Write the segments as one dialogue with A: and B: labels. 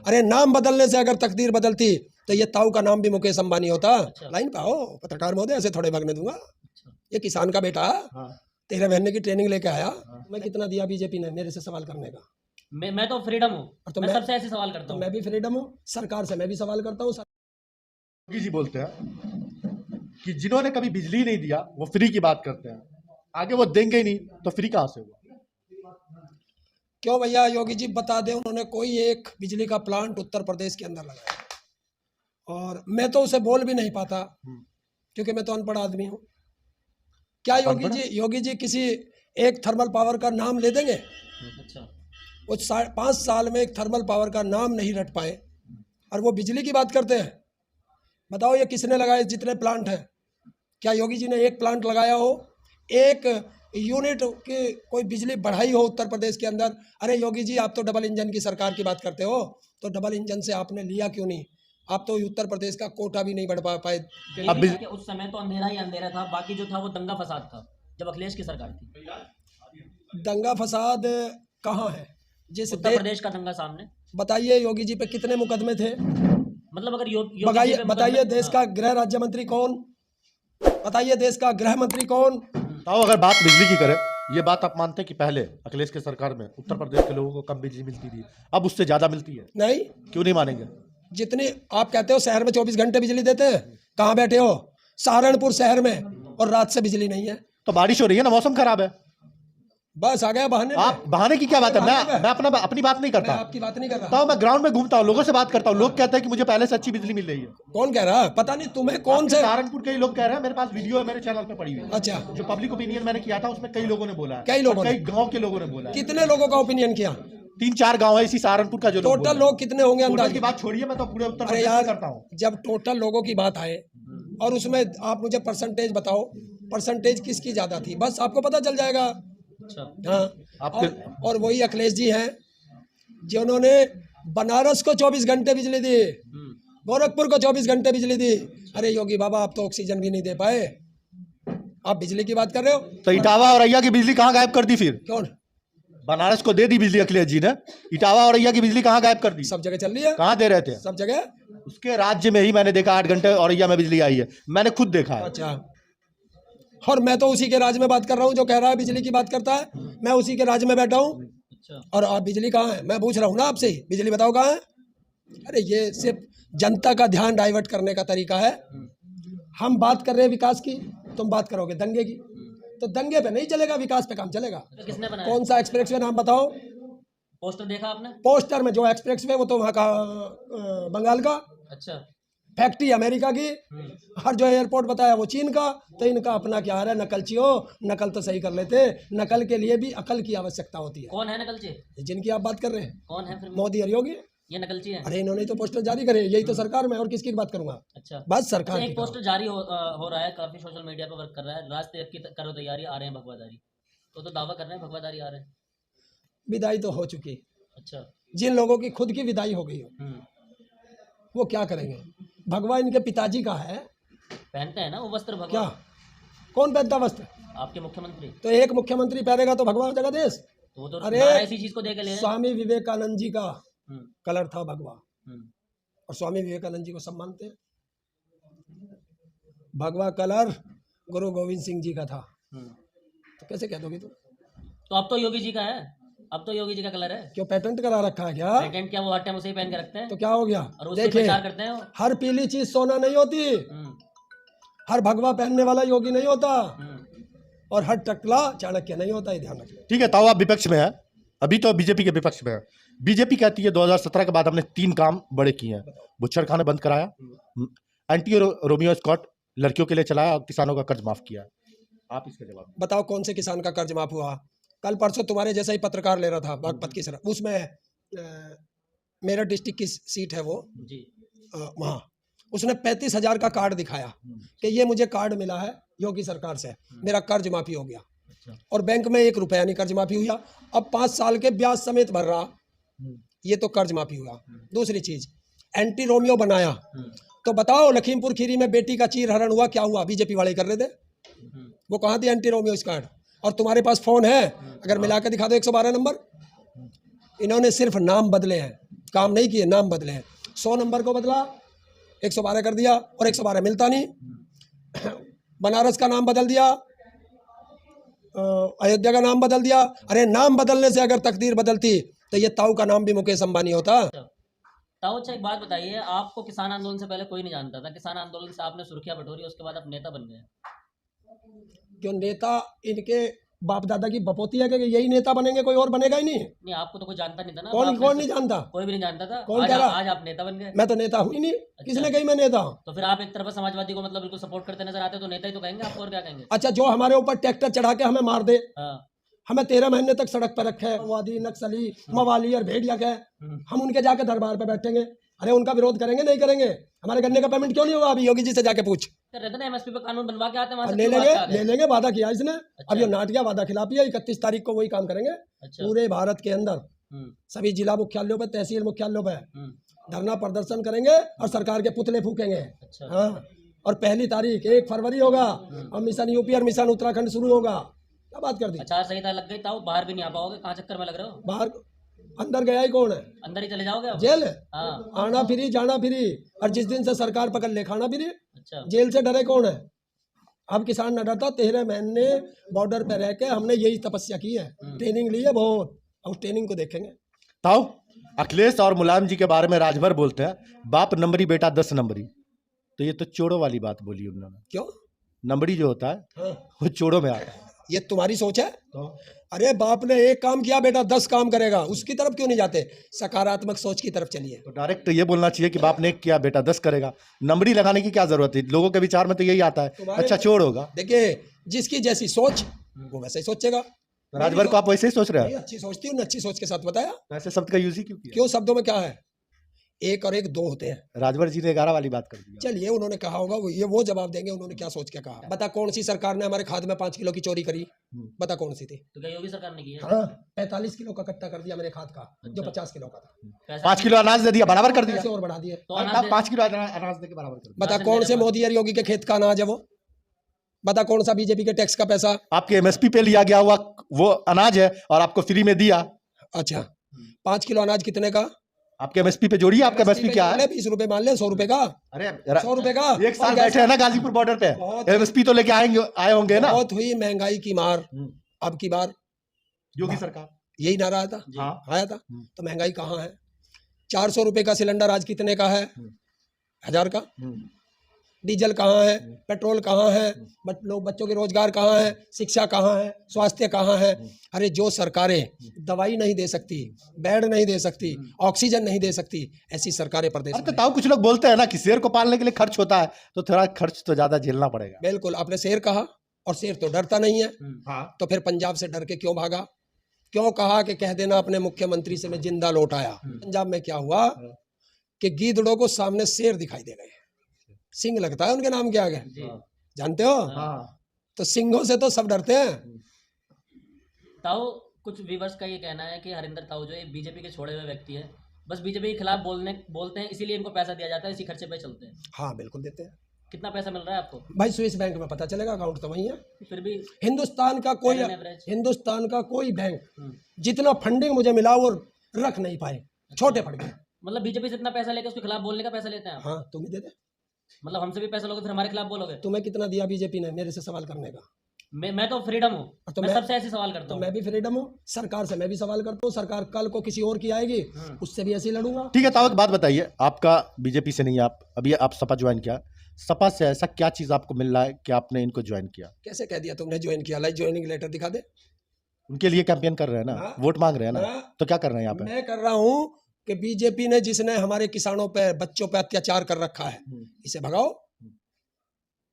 A: अरे नाम बदलने से अगर तकदीर बदलती तो ये ताऊ का नाम भी मुकेश अंबानी होता।
B: अच्छा।
A: लाइन पे आओ पत्रकार महोदय, ऐसे थोड़े भागने दूंगा।
B: अच्छा।
A: ये किसान का बेटा
B: हाँ।
A: तेरे महीने की ट्रेनिंग लेके आया।
B: हाँ।
A: मैं कितना दिया बीजेपी ने मेरे से सवाल करने का?
B: मैं तो फ्रीडम हूँ,
A: तो
B: मैं
A: मैं-
B: सबसे ऐसे सवाल करता
A: तो
B: हूँ।
A: मैं भी फ्रीडम हूँ, सरकार से मैं भी सवाल करता हूँ।
C: योगी जी बोलते हैं कि जिन्होंने कभी बिजली नहीं दिया वो फ्री की बात करते हैं, आगे वो देंगे ही नहीं तो फ्री कहाँ से हुआ?
A: क्यों भैया? योगी जी बता दें, उन्होंने कोई एक बिजली का प्लांट उत्तर प्रदेश के अंदर लगाया और मैं तो उसे बोल भी नहीं पाता क्योंकि मैं तो अनपढ़ आदमी हूँ। क्या योगी जी किसी एक थर्मल पावर का नाम ले देंगे?
B: अच्छा।
A: वो 5 साल में एक थर्मल पावर का नाम नहीं रट पाए और वो बिजली की बात करते हैं। बताओ ये किसने लगाए? जितने प्लांट हैं, क्या योगी जी ने एक प्लांट लगाया हो, एक यूनिट की कोई बिजली बढ़ाई हो उत्तर प्रदेश के अंदर? अरे योगी जी, आप तो डबल इंजन की सरकार की बात करते हो, तो डबल इंजन से आपने लिया क्यों नहीं? आप तो उत्तर प्रदेश का कोटा भी नहीं बढ़ पाए।
B: अब उस समय तो अंधेरा ही अंधेरा था, बाकी जो था वो दंगा फसाद था जब अखिलेश की सरकार थी।
A: दंगा फसाद कहाँ है? जिस
B: उत्तर प्रदेश का दंगा सामने
A: बताइए, योगी जी पे कितने मुकदमे थे?
B: मतलब अगर
A: बताइए देश का गृह राज्य मंत्री कौन? बताइए देश का गृह मंत्री कौन?
C: तो अगर बात बिजली की करें, ये बात आप मानते हैं कि पहले अखिलेश के सरकार में उत्तर प्रदेश के लोगों को कम बिजली मिलती थी, अब उससे ज्यादा मिलती है?
A: नहीं।
C: क्यों नहीं मानेंगे?
A: जितनी आप कहते हो शहर में 24 घंटे बिजली देते हैं, कहाँ बैठे हो? सहारनपुर शहर में, और रात से बिजली नहीं है।
C: तो बारिश हो रही है ना, मौसम खराब है,
A: बस आ गया बहाने।
C: आप बहाने की क्या बात है? मैं अपनी बात नहीं करता,
A: मैं आपकी बात नहीं कर रहा।
C: तो मैं ग्राउंड में घूमता हूँ, लोगों से बात करता हूँ, लोग कहते हैं कि मुझे पहले से अच्छी बिजली मिल रही है।
A: कौन कह रहा है? पता नहीं तुम्हें कौन से
C: सहारनपुर के ही लोग कह रहे हैं, मेरे पास वीडियो है मेरे चैनल पे पड़ी हुई।
A: अच्छा,
C: जो पब्लिक ओपिनियन मैंने किया था उसमें कई लोगों ने बोला है,
A: कई लोगों ने?
C: कई गांव के लोगों ने बोला है।
A: कितने लोगों का ओपिनियन किया?
C: 3-4 गांव है इसी सहारनपुर का जो लोग बोल
A: टोटल
C: रहे हैं।
A: लोग कितने होंगे
C: टोटल
A: अंदाज?
C: की बात छोड़िए, मैं तो पूरे उत्तर
A: अरे
C: प्रदेश
A: यार,
C: में करता हूँ।
A: जब टोटल लोगों की बात आए और उसमें आप मुझे परसेंटेज बताओ, परसेंटेज किसकी ज्यादा थी, बस आपको पता चल जाएगा।
B: अच्छा।
A: हाँ, और वही अखिलेश जी हैं जिन्होंने बनारस को 24 घंटे बिजली दी, गोरखपुर को 24 घंटे बिजली दी। अरे योगी बाबा, आप तो ऑक्सीजन भी नहीं दे पाए, आप बिजली की बात कर रहे हो?
C: तो इटावा और अय्या की बिजली कहाँ गायब कर दी? फिर
A: कौन?
C: बनारस को दे दी बिजली अखिलेश जी ने, इटावा और अय्या की बिजली कहाँ गायब कर दी?
A: सब जगह चल रही है।
C: कहाँ दे रहे थे?
A: सब जगह।
C: उसके राज्य में ही मैंने देखा 8 घंटे औरैया में बिजली आई है, मैंने खुद देखा है।
A: अच्छा, और मैं तो उसी के राज्य में बात कर रहा हूँ जो कह रहा है बिजली की बात करता है। मैं उसी के राज्य में बैठा हूँ।
B: अच्छा।
A: और आप बिजली कहाँ है? मैं पूछ रहा हूँ ना आपसे ही, बिजली बताओ कहाँ है? अरे ये सिर्फ जनता का ध्यान डाइवर्ट करने का तरीका है। हम बात कर रहे हैं विकास की, तुम बात करोगे दंगे की, तो दंगे पे नहीं चलेगा, विकास पे काम चलेगा।
B: तो किसने बनाया?
A: कौन सा एक्सप्रेस वे नाम बताओ?
B: पोस्टर देखा आपने?
A: पोस्टर में जो एक्सप्रेस वे, वो तो वहाँ का बंगाल का,
B: अच्छा।
A: फैक्ट्री अमेरिका की, हर जो एयरपोर्ट बताया वो चीन का। तो इनका अपना क्या है? नकलचियो, नकल तो सही कर लेते, नकल के लिए भी अकल की आवश्यकता होती है।
B: कौन है नकलची?
A: जिनकी आप बात कर रहे हैं,
B: कौन है फिर?
A: मोदी और योगी।
B: ये नकलची है?
A: अरे इन्होंने तो पोस्टर जारी करे, यही तो सरकार में, और किसकी बात करूंगा?
B: अच्छा।
A: बस सरकार
B: एक
A: की
B: पोस्टर जारी हो रहा है, काफी सोशल मीडिया पर वर्क कर रहा है, राज तेज की करो तैयारी, आ रहे हैं भगवादारी, तो दावा कर रहे हैं भगवादारी आ रहे हैं।
A: विदाई तो हो चुकी।
B: अच्छा।
A: जिन लोगों की खुद की विदाई हो गई हो, वो क्या करेंगे? भगवा इनके पिताजी का है,
B: पहनते हैं ना वो वस्त्र भगवा।
A: क्या? कौन पहनता वस्त्र?
B: आपके मुख्यमंत्री।
A: तो एक मुख्यमंत्री पहनेगा तो भगवा हो जाएगा देश?
B: तो वो तो
A: अरे
B: इसी चीज को देख ले।
A: स्वामी विवेकानंद जी का कलर था भगवा, और स्वामी विवेकानंद जी को सब मानते हैं। भगवा कलर गुरु गोविंद सिंह जी का था, तो कैसे कह दोगे तुम?
B: तो अब तो योगी जी का है, अब तो योगी जी का कलर है।
A: क्यों पेटेंट करा रखा है क्या?
B: पेटेंट क्या, वो हर टाइम उसे ही पहन के रखते हैं।
A: तो क्या हो गया?
B: और उससे
A: देखिए,
B: प्रचार करते हैं।
A: हर पीली चीज सोना नहीं होती, हर भगवा पहनने वाला योगी नहीं होता, और हर टकला चाणक्य नहीं होता, ये ध्यान रखना।
C: ठीक है, ताऊ आप विपक्ष में है, अभी तो बीजेपी के विपक्ष में है। बीजेपी कहती है 2017 के बाद हमने 3 काम बड़े किए हैं। बुच्छड़खाने बंद कराया, एंटी रोमियो स्कॉट लड़कियों के लिए चलाया, और किसानों का कर्ज माफ किया। आप इसका जवाब
A: बताओ, कौन से किसान का कर्ज माफ हुआ? कल परसों तुम्हारे जैसा ही पत्रकार ले रहा था बागपत की सड़क, उसमें मेरठ डिस्ट्रिक्ट की सीट है वो
B: जी,
A: वहाँ उसने 35,000 का कार्ड दिखाया कि ये मुझे कार्ड मिला है योगी सरकार से, मेरा कर्ज माफी हो गया। और बैंक में 1 रुपया नहीं कर्ज माफी हुआ, अब 5 साल के ब्याज समेत भर रहा, ये तो कर्ज माफी हुआ। दूसरी चीज, एंटी रोमियो बनाया, तो बताओ लखीमपुर खीरी में बेटी का चीर हरण हुआ, क्या हुआ? बीजेपी वाले कर रहे थे, वो कहाँ थी एंटी रोमियो कार्ड? और तुम्हारे पास फोन है, अगर मिला के दिखा दो 112 नंबर। इन्होंने सिर्फ नाम बदले हैं, काम नहीं किए, नाम बदले हैं। 100 नंबर को बदला, 112 कर दिया, और 112 मिलता नहीं। बनारस का नाम बदल दिया, अयोध्या का नाम बदल दिया। अरे नाम बदलने से अगर तकदीर बदलती तो ये ताऊ का नाम भी मुकेश अंबानी होता।
B: ताऊ अच्छा एक बात बताइए, आपको किसान आंदोलन से पहले कोई नहीं जानता था, किसान आंदोलन से आपने सुर्खियां बटोरी, उसके बाद आप नेता बन गए।
A: क्यों नेता इनके बाप दादा की बपोती है कि यही नेता बनेंगे, कोई और बनेगा ही नहीं।
B: नहीं, आपको तो कोई जानता नहीं था ना।
A: कौन नहीं जानता?
B: कोई भी नहीं जानता था।
A: कौन कह रहा?
B: आज आप नेता बन गए।
A: मैं तो नेता हूँ ही नहीं। किसने कही मैं नेता हूँ?
B: तो फिर आप एक तरफ समाजवादी को मतलब बिल्कुल सपोर्ट करते नजर आते, तो नेता ही तो कहेंगे आपको, और क्या कहेंगे।
A: अच्छा, जो हमारे ऊपर ट्रैक्टर चढ़ा के हमें मार दे,
B: हाँ।
A: हमें 13 महीने तक सड़क पर रखे, वादी नक्सली मवाली और भेड़िया के, हम उनके जाके दरबार पे बैठेंगे? अरे उनका विरोध करेंगे? नहीं करेंगे। हमारे गन्ने का पेमेंट क्यों नहीं हुआ? अभी योगी जी से जाके पूछ।
B: रहते ना एमएसपी पे कानून बनवा के आते हैं, वहां से
A: ले
B: क्यों
A: लेंगे,
B: भाग के आ गए?
A: ले लेंगे, वादा किया इसने।
B: अच्छा।
A: अब ये नाटिया वादा खिलाफी है। 31 तारीख को वही काम करेंगे।
B: अच्छा।
A: पूरे भारत के अंदर
B: हम्म,
A: सभी जिला मुख्यालयों पे, तहसील मुख्यालयों पे
B: हम्म,
A: धरना प्रदर्शन करेंगे और सरकार के पुतले फूकेंगे।
B: अच्छा।
A: हाँ, और पहली तारीख 1 फरवरी होगा और मिशन यूपी और मिशन उत्तराखंड शुरू होगा। क्या बात कर दी?
B: आचार संहिता लग गई, ताऊ बाहर भी नहीं आ पाओगे, कहाँ चक्कर में लग रहे हो?
A: बाहर अंदर गया ही कौन है?
B: अंदर ही चले जाओगे अब?
A: जेल है।
B: हाँ।
A: आना फ्री, जाना फ्री, और जिस दिन से सरकार पकड़ ले खाना फ्री।
B: अच्छा।
A: जेल से डरे कौन है? अब किसान न डरता। 13 महीने बॉर्डर पे रह के हमने यही तपस्या की है, ट्रेनिंग ली है बहुत, और उस ट्रेनिंग को देखेंगे।
C: ताऊ अखिलेश और मुलायम जी के बारे में राजभर बोलते हैं, बाप नंबरी बेटा 10 नंबरी, तो ये तो चोरों वाली बात बोली उन्होंने।
A: क्यों?
C: नंबरी जो होता है
A: हाँ,
C: वो चोरों में आता है।
A: ये तुम्हारी सोच है।
C: तो
A: अरे बाप ने एक काम किया, बेटा 10 काम करेगा, उसकी तरफ क्यों नहीं जाते? सकारात्मक सोच की तरफ चलिए।
C: तो डायरेक्ट ये बोलना चाहिए कि बाप ने एक किया बेटा 10 करेगा। नंबरी लगाने की क्या जरूरत है? लोगों के विचार में तो यही आता है, अच्छा चोर होगा।
A: देखिए, जिसकी जैसी सोच वो वैसे ही सोचेगा।
C: तो राजभर को आप वैसे ही सोच रहे
A: नहीं,
C: हैं?
A: अच्छी सोचती हूँ, अच्छी सोच के साथ बताया।
C: तो ऐसे शब्द का यूज ही क्यों किया?
A: क्यों? शब्दों में क्या है? 1 और 1 2 होते हैं।
C: राजभर जी ने 11 वाली बात कर दी।
A: चलिए, उन्होंने कहा होगा, वो जवाब देंगे उन्होंने क्या सोच के कहा। बता कौन सी सरकार ने हमारे खाद में 5 किलो की चोरी करी? बता कौन सी थी?
B: तो क्या योगी सरकार ने की है?
A: हाँ, 45 किलो का कट्टा कर दिया मेरे खाद का, जो 50 किलो का था।
B: पैसा
C: 5 किलो अनाज दे दिया, बराबर कर दिया।
A: पैसे और बढ़ा दिए।
B: तो अनाज दे-
C: 5 किलो अनाज दे के बराबर कर दिया।
A: बता कौन से मोदी और योगी के खेत का अनाज है वो? बता कौन सा बीजेपी के टैक्स का पैसा?
C: आपके एमएसपी पे लिया गया हुआ वो अनाज है और आपको फ्री में दिया।
A: अच्छा, 5 किलो अनाज कितने का?
C: आपके एमएसपी पे जोड़िए, आपका एमएसपी क्या है?
A: 20 रुपए मान ले, 100 रुपए का।
C: अरे
A: 100 रुपए का।
C: एक साल
A: और
C: बैठे हैं ना गाजीपुर बॉर्डर पे,
A: बहुत-
C: एमएसपी तो लेके आए होंगे ना।
A: बहुत हुई महंगाई की मार। अब की बार
C: योगी सरकार।
A: यही नारा आया था।
C: हाँ।
A: आया था। तो महंगाई कहाँ है? 400 रुपए का सिलेंडर आज कितने का है? 1000 का। डीजल कहाँ है? पेट्रोल कहाँ है? बच्चों के रोजगार कहाँ है? शिक्षा कहाँ है? स्वास्थ्य कहाँ है? अरे जो सरकारें दवाई नहीं दे सकती, बेड नहीं दे सकती, ऑक्सीजन नहीं दे सकती, ऐसी सरकारें प्रदेश
C: अरे तो
A: में।
C: ताऊ कुछ लोग बोलते हैं ना कि शेर को पालने के लिए खर्च होता है, तो थोड़ा खर्च तो ज्यादा झेलना पड़ेगा।
A: बिल्कुल, आपने शेर कहा, और शेर तो डरता नहीं है।
C: हाँ।
A: तो फिर पंजाब से डर के क्यों भागा? क्यों कहा कि कह देना अपने मुख्यमंत्री से मैं जिंदा लौट आया? पंजाब में क्या हुआ कि गीदड़ों को सामने शेर दिखाई दे गए, सिंह लगता है उनके नाम के आगे, जानते हो?
C: हाँ।
A: तो सिंहों से तो सब डरते हैं।
B: ताऊ कुछ व्यूवर्स का ये कहना है कि हरिंदर ताऊ जो है बीजेपी के छोड़े हुए व्यक्ति है, बस बीजेपी के खिलाफ बोलते हैं, इसीलिए इनको पैसा दिया जाता है, इसी खर्चे पे चलते हैं।
A: हाँ, बिल्कुल देते हैं
B: कितना पैसा मिल रहा है आपको?
A: भाई। स्विस बैंक में पता चलेगा, अकाउंट तो वही है।
B: फिर भी
A: हिंदुस्तान का कोई बैंक
B: हम्म।
A: जितना फंडिंग मुझे मिला वो रख नहीं पाए, छोटे पड़ गए।
B: मतलब बीजेपी से इतना पैसा लेके उसके खिलाफ बोलने का पैसा लेते हैं आप?
A: हाँ, तुम ही दे दे।
B: मतलब हमसे भी पैसा लोगे फिर हमारे खिलाफ बोलोगे?
A: तुम्हें कितना दिया बीजेपी ने मेरे से सवाल करने का?
B: मैं तो फ्रीडम हूँ,
A: तो
B: मैं
A: मैं-
B: सबसे ऐसे सवाल करता
A: तो
B: हूँ।
A: मैं भी फ्रीडम हूँ, सरकार से मैं भी सवाल करता हूँ। सरकार कल को किसी और की आएगी, उससे भी ऐसे ही लड़ूंगा।
C: ठीक है ताऊ, एक बात बताइए, आपका बीजेपी से नहीं, आप अभी आप सपा ज्वाइन किया, सपा से ऐसा क्या चीज आपको मिल रहा है कि आपने इनको ज्वाइन किया?
A: कैसे कह दिया तुमने ज्वाइन किया? लाइक ज्वाइनिंग लेटर दिखा दे।
C: उनके लिए कैंपेन कर रहे हैं ना,
A: हाँ।
C: वोट मांग रहे हैं ना,
A: हाँ।
C: तो क्या कर रहे हैं यहाँ पे?
A: मैं कर रहा हूँ कि बीजेपी ने जिसने हमारे किसानों पे, बच्चों पे अत्याचार कर रखा है, इसे भगाओ।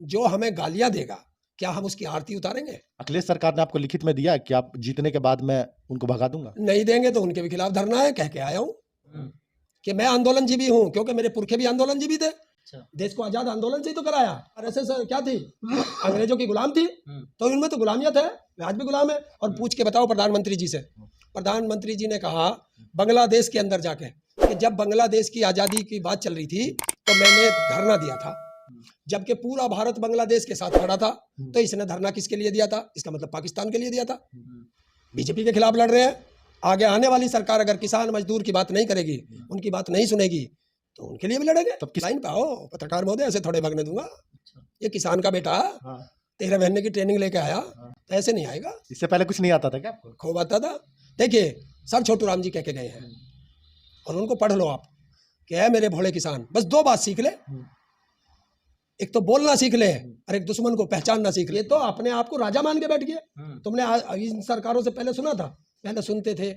A: जो हमें गालियां देगा, क्या हम उसकी आरती उतारेंगे?
C: अखिलेश सरकार ने आपको लिखित में दिया है कि आप जीतने के बाद मैं उनको भगा दूंगा?
A: नहीं देंगे तो उनके भी खिलाफ धरना है, कह के आया हूँ कि मैं आंदोलनजीवी हूँ, क्योंकि मेरे पुरखे भी आंदोलनजीवी थे।
B: अच्छा।
A: देश को आजाद आंदोलन से ही तो कराया। आरएसएस क्या थी? अंग्रेजों की गुलाम थी, तो इनमें तो गुलामियत है, आज भी गुलाम है। और पूछ के बताओ प्रधानमंत्री जी से। प्रधानमंत्री जी ने कहा बांग्लादेश के अंदर जाके कि जब बांग्लादेश की आज़ादी की बात चल रही थी तो मैंने धरना दिया था, जबकि पूरा भारत बांग्लादेश के साथ खड़ा था। तो इसने धरना किसके लिए दिया था? इसका मतलब पाकिस्तान के लिए दिया था। बीजेपी के खिलाफ लड़ रहे हैं, आगे आने वाली सरकार अगर किसान मजदूर की बात नहीं करेगी, उनकी बात नहीं सुनेगी, तो उनके लिए भी लड़ेंगे।
C: तब किस-
A: लाइन पे आओ पत्रकार महोदय, ऐसे थोड़े भागने दूंगा। ये किसान का बेटा
C: हाँ।
A: 13 महीने की ट्रेनिंग लेके आया, तो ऐसे नहीं आएगा।
C: इससे पहले कुछ नहीं आता था क्या आपको?
A: खूब आता था। देखिए सर छोटू राम जी कह के गए हैं, और उनको पढ़ लो आप, कि है मेरे भोले किसान, बस 2 बात सीख ले, एक तो बोलना सीख ले और एक दुश्मन को पहचानना सीख ले। ये तो अपने आप को राजा मान के बैठ गए। तुमने इन सरकारों से पहले सुना था? पहले सुनते थे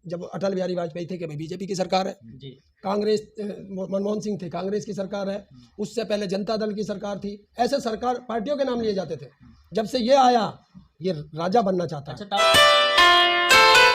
A: जब अटल बिहारी वाजपेयी थे कि भाई बीजेपी की सरकार है,
B: जी
A: कांग्रेस मनमोहन सिंह थे, कांग्रेस की सरकार है, उससे पहले जनता दल की सरकार थी, ऐसे सरकार पार्टियों के नाम लिए जाते थे। जब से ये आया, ये राजा बनना चाहता है।
B: अच्छा ताऊ